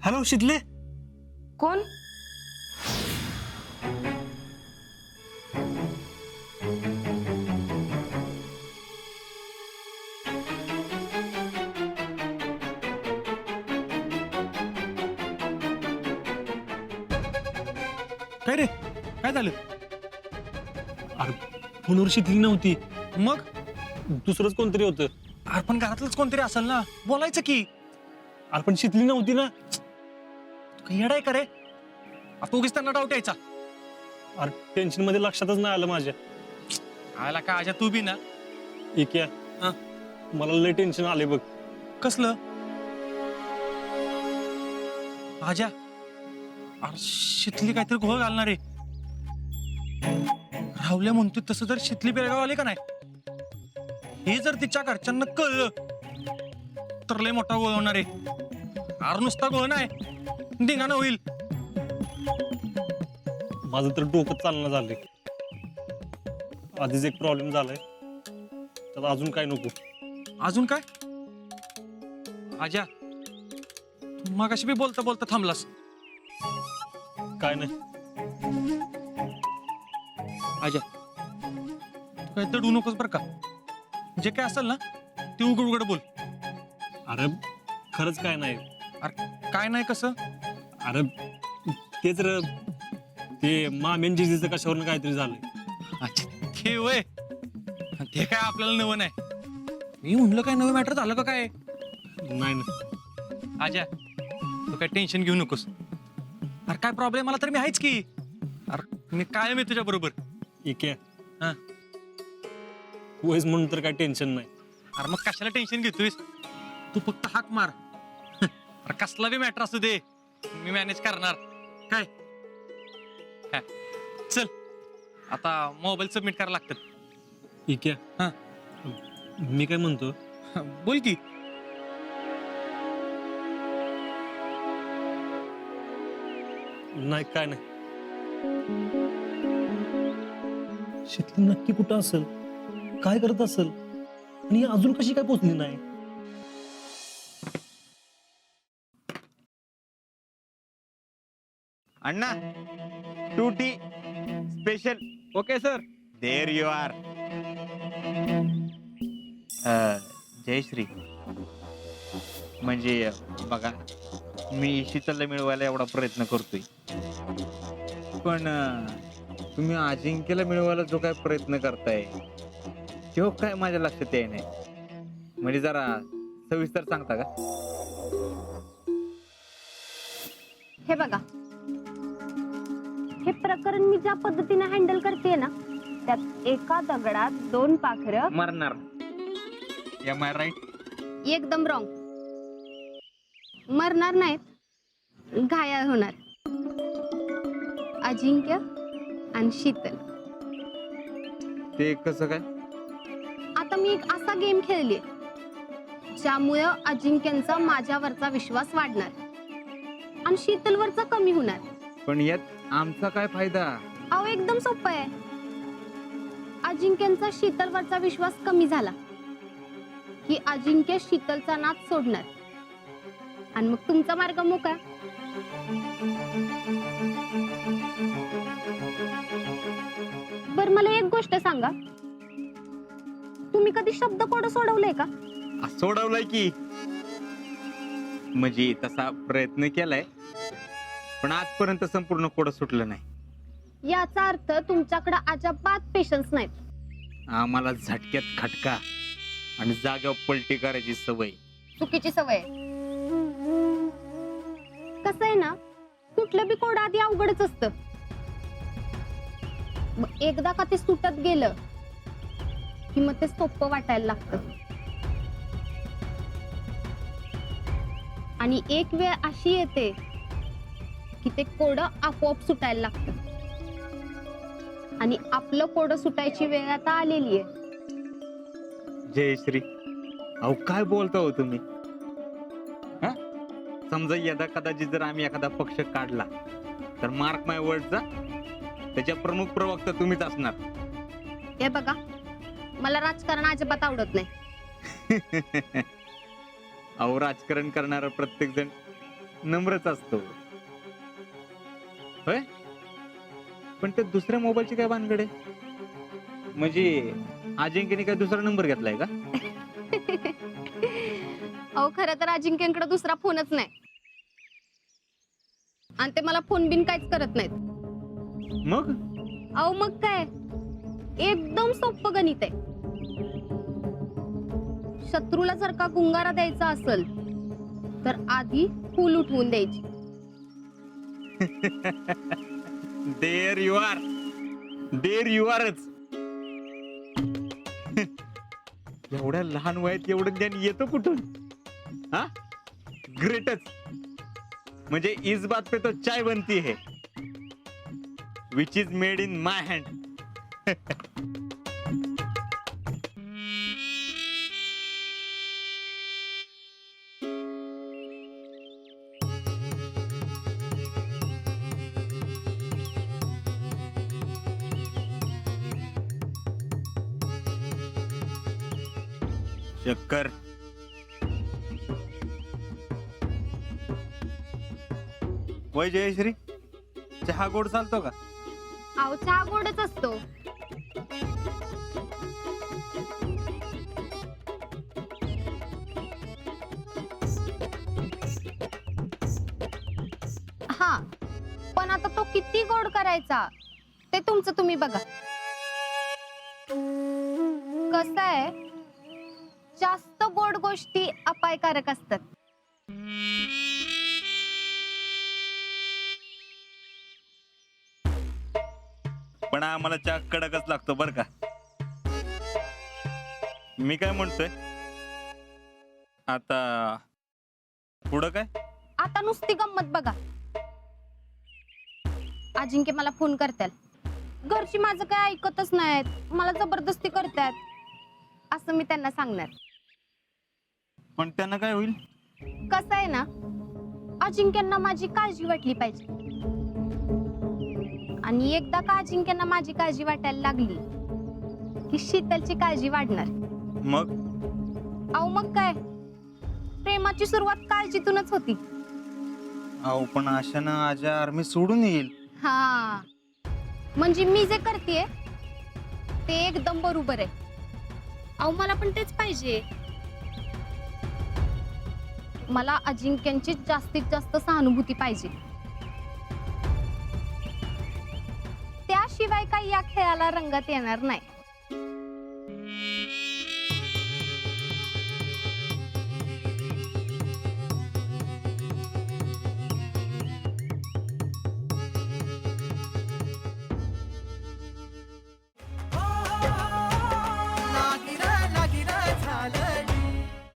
Hello शितले. कोण? काय रे, काय झालं? अरे फोनवर शितली नव्हती, मग दुसरंच कोणतरी होतं. अरे पण घरातलंच कोणतरी असेल ना, बोलायचं की. अरे पण शितली नव्हती ना. काही येडाय का रे? आता उगीच त्यांना डाऊट यायचा. अरे टेन्शन मध्ये लक्षातच नाही आलं माझ्या. आला का आजा तू बी ना? इक्या हा? मला लय टेन्शन आले बघ. कसलं? आजा अरे शितली काहीतरी घोळ घालणार आहे. राहुल्या म्हणतो तसं जर शितली बेळगाव आले का नाही, हे जर तिच्या घरच्यांना कळलं तर लय मोठा गोळ होणार आहे. अरे नुसता गोळ नाही, धिंगाणा होईल. माझं तर डोकं चालणं झालंय. आधीच एक प्रॉब्लेम झालाय, तर अजून काय नको. अजून काय? आजा मगाशी बी बोलता बोलता थांबलास. काय नाही. आजा तू काय दडू नकोस बरं का. जे काय असेल ना ते उघड उघड बोल. अरे खरंच काय नाही. अरे काय नाही कसं? अरे तेच र, ते मामेन जिजीचं कशावरून काहीतरी झालंय. अच्छा ते वय, ते काय आपल्याला नवं नाही. मी म्हणलं काय नवं मॅटर झालं का काय? नाही ना. आजा तू काय टेन्शन घेऊ नकोस. अरे काय प्रॉब्लेम आला तर मी आहेच की. अरे मी कायम आहे तुझ्या बरोबर. इक्या हा वयस म्हणून तर काय टेन्शन नाही. अरे मग कशाला टेन्शन घेतोयस? तू फक्त हाक मार. अरे कसला बी मॅटर असू दे, मी मॅनेज करणार. काय हा. चल आता मोबाईल सबमिट करायला लागतात. इक्या हा मी काय म्हणतो, बोल की. नाही काय नाही. शितली नक्की कुठं असेल, काय करत असेल, आणि अजून कशी काय पोचली नाही. अण्णा 2T special. Okay sir. There you are. Jayashree म्हणजे बघा, मी शीतलला मिळवायला एवढा प्रयत्न करतोय, पण तुम्ही अजिंक्यला मिळवायला जो काय प्रयत्न करताय तो काय माझ्या लक्षात येई नाही. म्हणजे जरा सविस्तर सांगता का? हे बघा, हे प्रकरण मी ज्या पद्धतीने हँडल करते ना, त्यात एका दगडात दोन पाखरं. मरणार. Am I right? एकदम रॉंग. मरणार नाहीत, घायाळ होणार. अजिंक्य आणि शीतल. ते कसं काय? आता मी एक असा गेम खेळले ज्यामुळे अजिंक्यांचा माझ्यावरचा विश्वास वाढणार आणि शीतलवरचा कमी होणार. पण यात आमचा काय फायदा? अहो एकदम सोपं आहे. अजिंक्यांचा शीतलवरचा विश्वास कमी झाला की अजिंक्य शीतलचा नाद सोडणार आणि मग तुमचा मार्ग मोकळा. बर मला एक गोष्ट सांगा, तुम्ही कधी शब्द कोड सोडवलंय का? सोडवलाय की, म्हणजे तसा प्रयत्न केलाय, पण आजपर्यंत संपूर्ण कोड सुटलं नाही. याचा अर्थ तुमच्याकडे अजिबात पेशन्स नाहीत. आम्हाला झटक्यात खटका आणि जाग्यावर पलटी करायची सवय. चुकीची सवय. कसं आहे ना, कुठलं बी कोड आधी अवघडच असतं. मग एकदा का ते सुटत गेलं की मग ते सोपं वाटायला लागतं. आणि एक वेळ अशी येते की ते कोड आपोआप सुटायला लागतं. आणि आपलं कोड सुटायची वेळ आता आलेली आहे. जयश्री, अहो काय बोलता हो तुम्ही? हा? समजा यदा कदाचित जर आम्ही एखादा पक्ष काढला तर मार्क माय वर्डचा त्याच्या प्रमुख प्रवक्ता तुम्हीच असणार. हे बघा, मला राजकारण अजिबात आवडत नाही. अहो राजकारण करणारा प्रत्येक जण नम्रच असतो. होय, पण त्या दुसऱ्या मोबाईलची काय भानगड आहे? म्हणजे अजिंक्यने काय दुसरा नंबर घेतलाय का? अहो खरं तर अजिंक्यकडे दुसरा फोनच नाही, आणि ते मला फोन बिन काहीच करत नाहीत. मग अहो मग काय, एकदम सोपं गणित आहे. शत्रूला जर का गुंगारा द्यायचा असेल तर आधी फुल उठवून द्यायची. There you are, there you आरच. एवढ्या लहान वयात एवढं ज्ञान येतं कुठून? हा, ग्रेटच. म्हणजे इस बात पे तो चाय बनती है which is made in my hand. शक्कर, वय जयश्री, चहा गोड चालतो का? अहो चहा गोडच असतो. हा, पण आता तो किती गोड करायचा ते तुमचं तुम्ही बघा. कसं आहे, जास्त गोड गोष्टी अपायकारक असतात. पण आम्हाला चहा कडकच लागतो बर का. मी काय म्हणतोय, आता पुढं काय? आता नुसती गंमत बघा. अजिंक्य मला फोन करतात, घरची माझं काय ऐकतच नाहीत, मला जबरदस्ती करतात असं मी त्यांना सांगणार. पण त्यांना काय होईल? कसं आहे ना, अजिंक्यांना माझी काळजी वाटली पाहिजे, आणि एकदा का अजिंक्यांना माझी काळजी वाटायला लागली की शीतलची काळजी वाढणार. मग अहो मग काय, प्रेमाची सुरुवात काळजीतूनच होती. अहो पण अशानं आजा आर्मी सोडून येईल. हा, म्हणजे मी जे करतेय ते एकदम बरोबर आहे. अहो मला पण तेच पाहिजे. मला अजिंक्यांची जास्तीत जास्त सहानुभूती पाहिजे, त्याशिवाय काही या खेळाला रंगत येणार नाही.